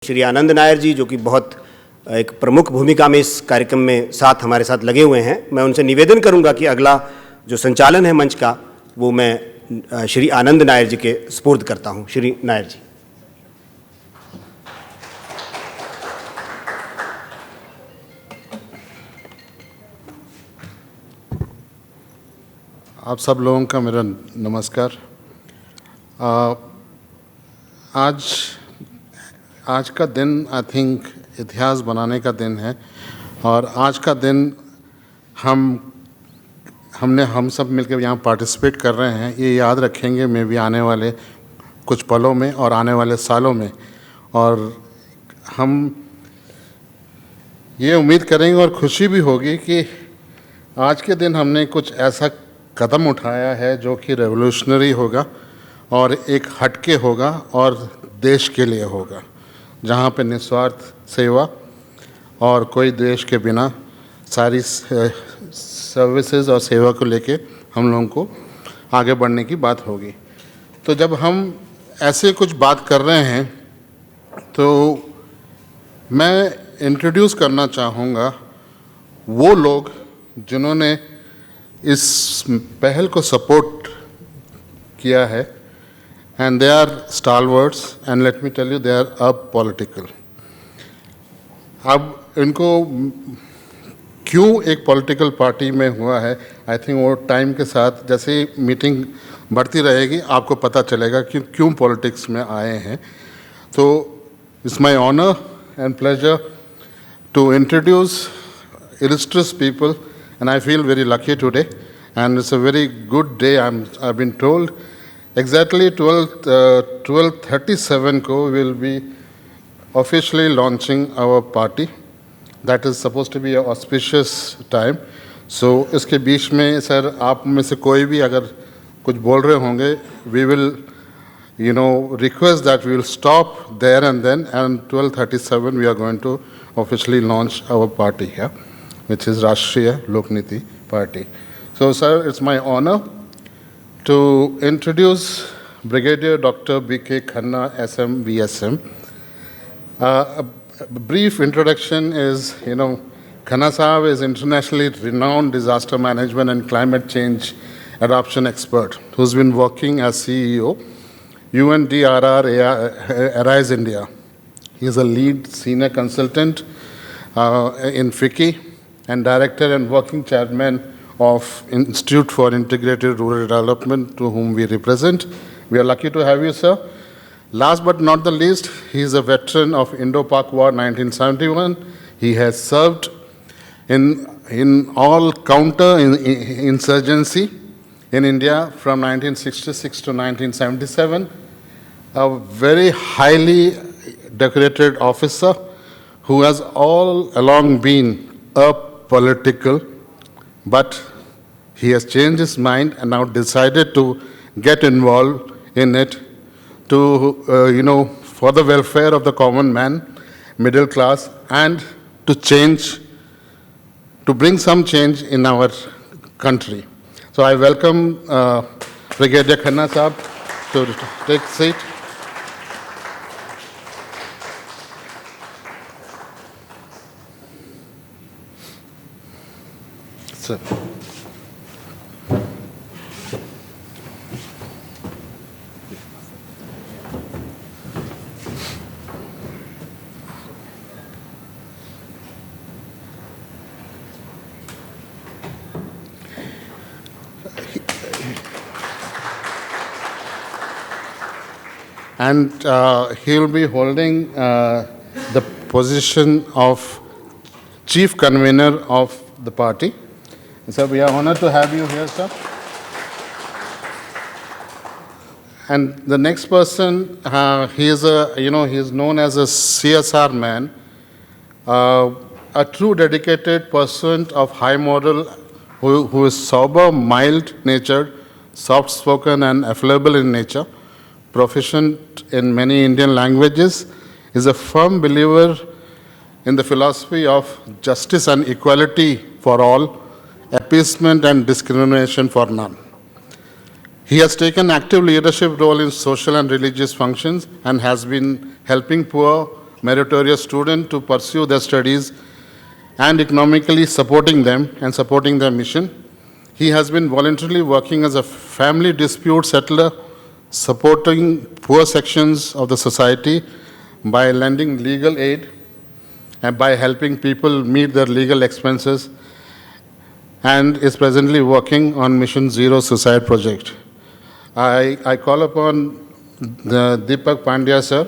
श्री आनंद नायर जी, जो कि बहुत एक प्रमुख भूमिका में इस कार्यक्रम में हमारे साथ लगे हुए हैं, मैं उनसे निवेदन करूंगा कि अगला जो संचालन है मंच का वो मैं श्री आनंद नायर जी के सुपुर्द करता हूं। श्री नायर जी। आप सब लोगों का मेरा नमस्कार। आज का दिन आई थिंक इतिहास बनाने का दिन है और आज का दिन हम सब मिलकर यहाँ पार्टिसिपेट कर रहे हैं। ये याद रखेंगे मैं भी आने वाले कुछ पलों में और आने वाले सालों में, और हम ये उम्मीद करेंगे और खुशी भी होगी कि आज के दिन हमने कुछ ऐसा कदम उठाया है जो कि रेवोल्यूशनरी होगा और एक हटके होगा और देश के लिए होगा, जहाँ पे निस्वार्थ सेवा और कोई देश के बिना सारी सर्विसेज और सेवा को लेके हम लोगों को आगे बढ़ने की बात होगी। तो जब हम ऐसे कुछ बात कर रहे हैं तो मैं इंट्रोड्यूस करना चाहूँगा वो लोग जिन्होंने इस पहल को सपोर्ट किया है, and they are stalwarts, and let me tell you they are apolitical. अब इनको क्यों एक पॉलिटिकल पार्टी में हुआ है, आई थिंक वो टाइम के साथ जैसे मीटिंग बढ़ती रहेगी आपको पता चलेगा कि क्यों पॉलिटिक्स में आए हैं। तो it's my honour and pleasure to introduce illustrious people, and I feel very lucky today, and it's a very good day. I've been told exactly 12:37 ko we will be officially launching our party. That is supposed to be an auspicious time. So इसके बीच में sir आप में से कोई भी अगर कुछ बोल रहे होंगे, we will request that we will stop there and then, and 12:37 we are going to officially launch our party here, which is Rashtriya Lokniti Party. So sir, it's my honor to introduce Brigadier Dr. B.K. Khanna, SM, VSM. A brief introduction is, Khanna Sahab is internationally renowned disaster management and climate change adoption expert who's been working as CEO, UNDRR Arise India. He is a lead senior consultant in FICCI and director and working chairman of Institute for Integrated Rural Development, to whom we represent. We are lucky to have you, sir. Last but not the least, he is a veteran of Indo-Pak War 1971. He has served in all counter-insurgency in India from 1966 to 1977. A very highly decorated officer who has all along been apolitical, but he has changed his mind and now decided to get involved in it to, for the welfare of the common man, middle class, and to bring some change in our country. So I welcome Brigadier Khanna Sahab to take seat. Sir. And he will be holding the position of chief convener of the party. Sir, we are honored to have you here, sir. And the next person, he is known as a CSR man, a true dedicated person of high moral, who is sober, mild-natured, soft-spoken, and affable in nature, proficient in many Indian languages, is a firm believer in the philosophy of justice and equality for all, appeasement and discrimination for none. He has taken active leadership role in social and religious functions and has been helping poor meritorious students to pursue their studies and economically supporting them and supporting their mission. He has been voluntarily working as a family dispute settler, supporting poor sections of the society by lending legal aid and by helping people meet their legal expenses, and is presently working on Mission Zero Suicide Project. I call upon the Deepak Pandya sir.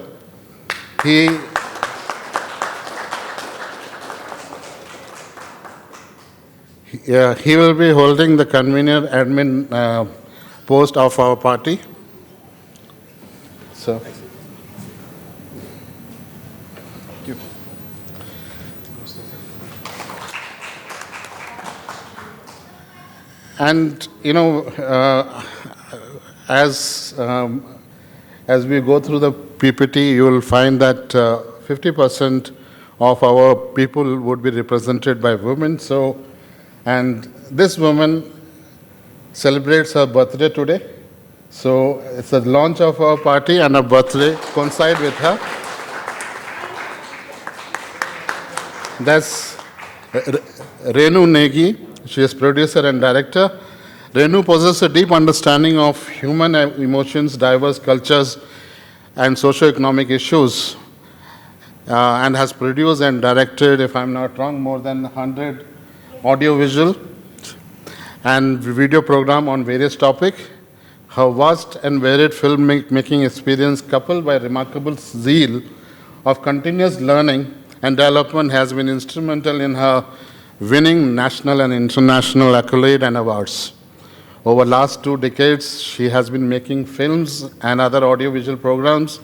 He will be holding the convener admin post of our party. So. And you know, as we go through the PPT, you will find that 50% of our people would be represented by women. So, and this woman celebrates her birthday today. So it's the launch of our party and her birthday coincide with her. That's Renu Negi. She is producer and director. Renu possesses a deep understanding of human emotions, diverse cultures, and socio-economic issues, and has produced and directed, if I'm not wrong, more than 100 audiovisual and video program on various topics. Her vast and varied film-making experience, coupled by remarkable zeal of continuous learning and development, has been instrumental in her winning national and international accolade and awards. Over the last 2 decades, she has been making films and other audiovisual programs,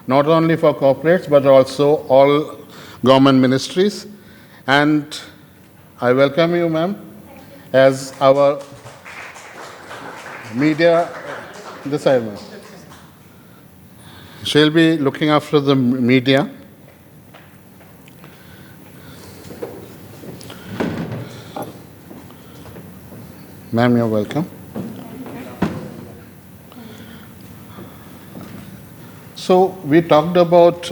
not only for corporates, but also all government ministries. And I welcome you, ma'am, as our media, this side, ma'am. She'll be looking after the media. Ma'am, you're welcome. So we talked about,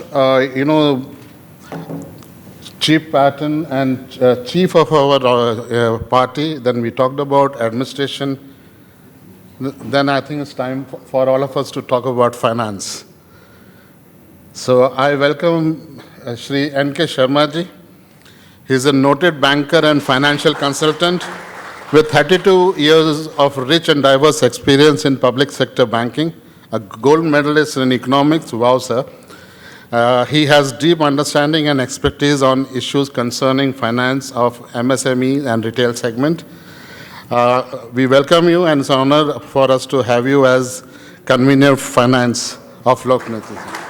chief pattern and chief of our party. Then we talked about administration. Then I think it's time for all of us to talk about finance. So I welcome Shri N.K. Sharma ji. He's a noted banker and financial consultant with 32 years of rich and diverse experience in public sector banking, a gold medalist in economics. Wow, sir. He has deep understanding and expertise on issues concerning finance of MSME and retail segment. We welcome you, and it's an honor for us to have you as convener of finance of Loknath.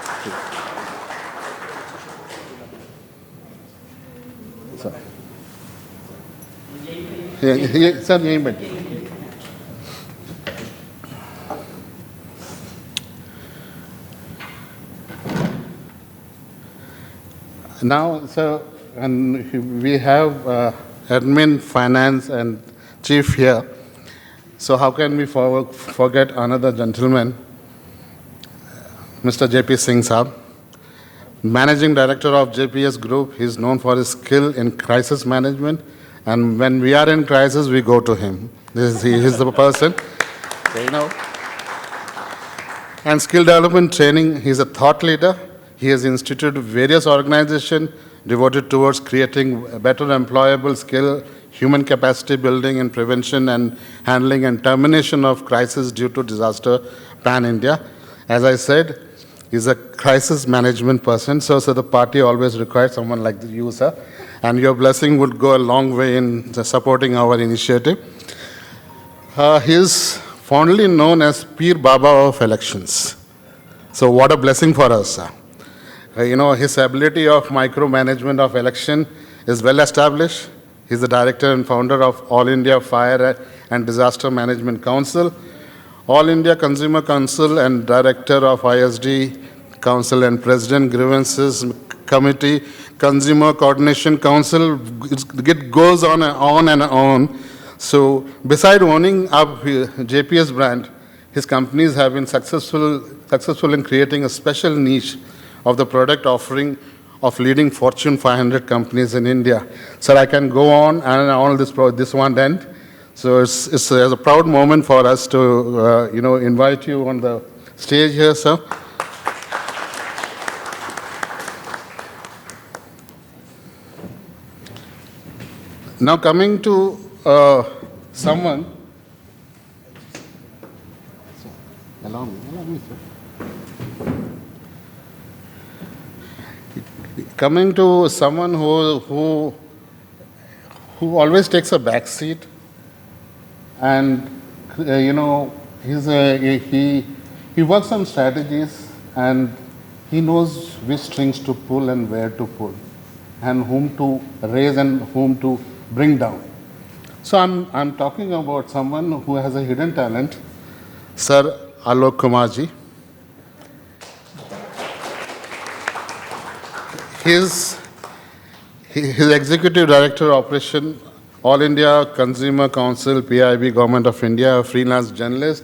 Sir, यहीं बैठिए. Now, sir, and we have admin, finance, and chief here. So how can we forget another gentleman, Mr. J.P. Singh Saab, Managing Director of JPS Group. He is known for his skill in crisis management. And when we are in crisis, we go to him. He is the person, you know. And skill development training, he is a thought leader. He has instituted various organizations devoted towards creating a better employable skill, human capacity building and prevention and handling and termination of crisis due to disaster pan-India. As I said, he's a crisis management person, so the party always requires someone like you, sir. And your blessing would go a long way in supporting our initiative. He is fondly known as Peer Baba of elections. So what a blessing for us, sir. You know, his ability of micromanagement of election is well established. He's the director and founder of All India Fire and Disaster Management Council, All India Consumer Council, and director of ISD Council and President Grievances Committee, Consumer Coordination Council. It goes on and on. So beside owning up JPS brand, his companies have been successful in creating a special niche of the product offering of leading Fortune 500 companies in India. Sir, I can go on and on this one end. So it's a proud moment for us to, invite you on the stage here, sir. Now coming to someone. Allow me, sir. Coming to someone who always takes a back seat, and he works on strategies, and he knows which strings to pull and where to pull, and whom to raise and whom to bring down. So I'm talking about someone who has a hidden talent, Sir Alok Kumar ji. His Executive Director Operation, All India Consumer Council, PIB, Government of India, a freelance journalist,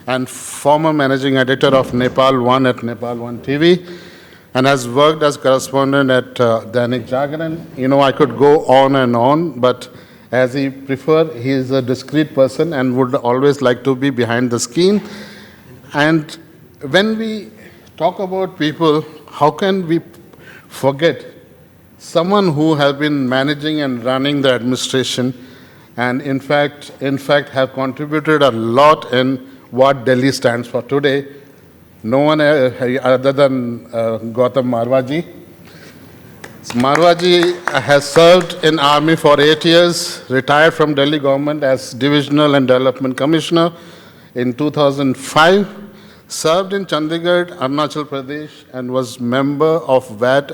and former Managing Editor of Nepal One at Nepal One TV, and has worked as correspondent at Dainik Jagran. I could go on and on, but as he is a discreet person and would always like to be behind the screen. And when we talk about people, how can we forget someone who has been managing and running the administration, and in fact have contributed a lot in what Delhi stands for today? No one other than Gautam Marwaji. Marwaji has served in army for 8 years, retired from Delhi government as Divisional and Development Commissioner in 2005, served in Chandigarh, Arunachal Pradesh, and was member of VAT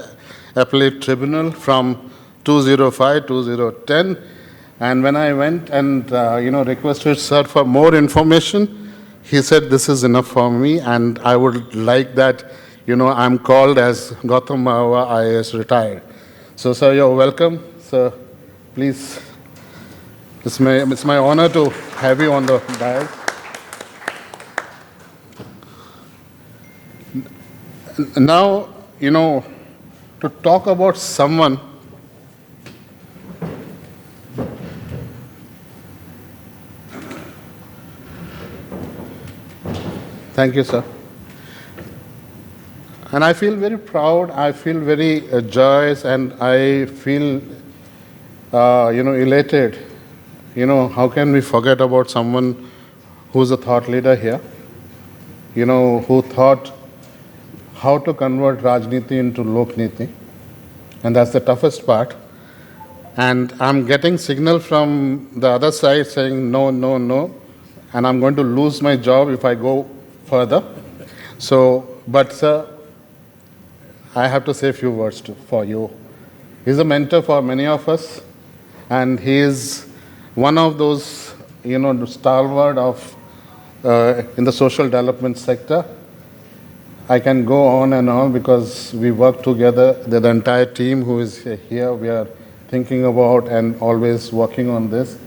Appellate Tribunal from 2005-2010. And when I went and requested sir for more information, he said, this is enough for me, and I would like that, I'm called as Gautam Marwa IAS retired. So, sir, you're welcome. Sir, please, it's my honor to have you on the dais. Now, to talk about someone Thank you, sir. And I feel very proud, I feel very joyous, and I feel, elated. How can we forget about someone who's a thought leader here, who thought how to convert Rajniti into Lokniti, and that's the toughest part. And I'm getting signal from the other side saying, no, no, no, and I'm going to lose my job if I go further. So, but sir, I have to say a few words for you. He's a mentor for many of us, and he is one of those, stalwart of in the social development sector. I can go on and on because we work together. The entire team who is here, we are thinking about and always working on this.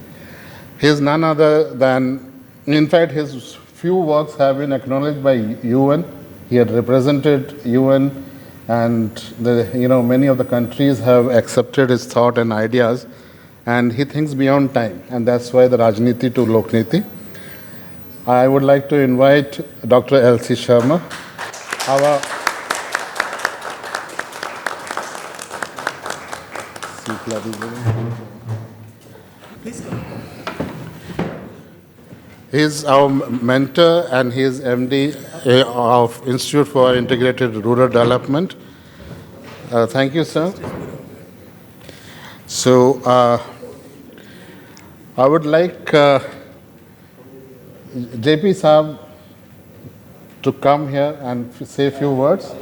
He is none other than, in fact, his few works have been acknowledged by UN. He had represented UN, and many of the countries have accepted his thought and ideas, and he thinks beyond time, and that's why the Rajniti to Lokniti. I would like to invite Dr. L.C. Sharma, our He is our mentor, and he is MD of Institute for Integrated Rural Development. Thank you, sir. So, I would like JP Saab to come here and say a few words.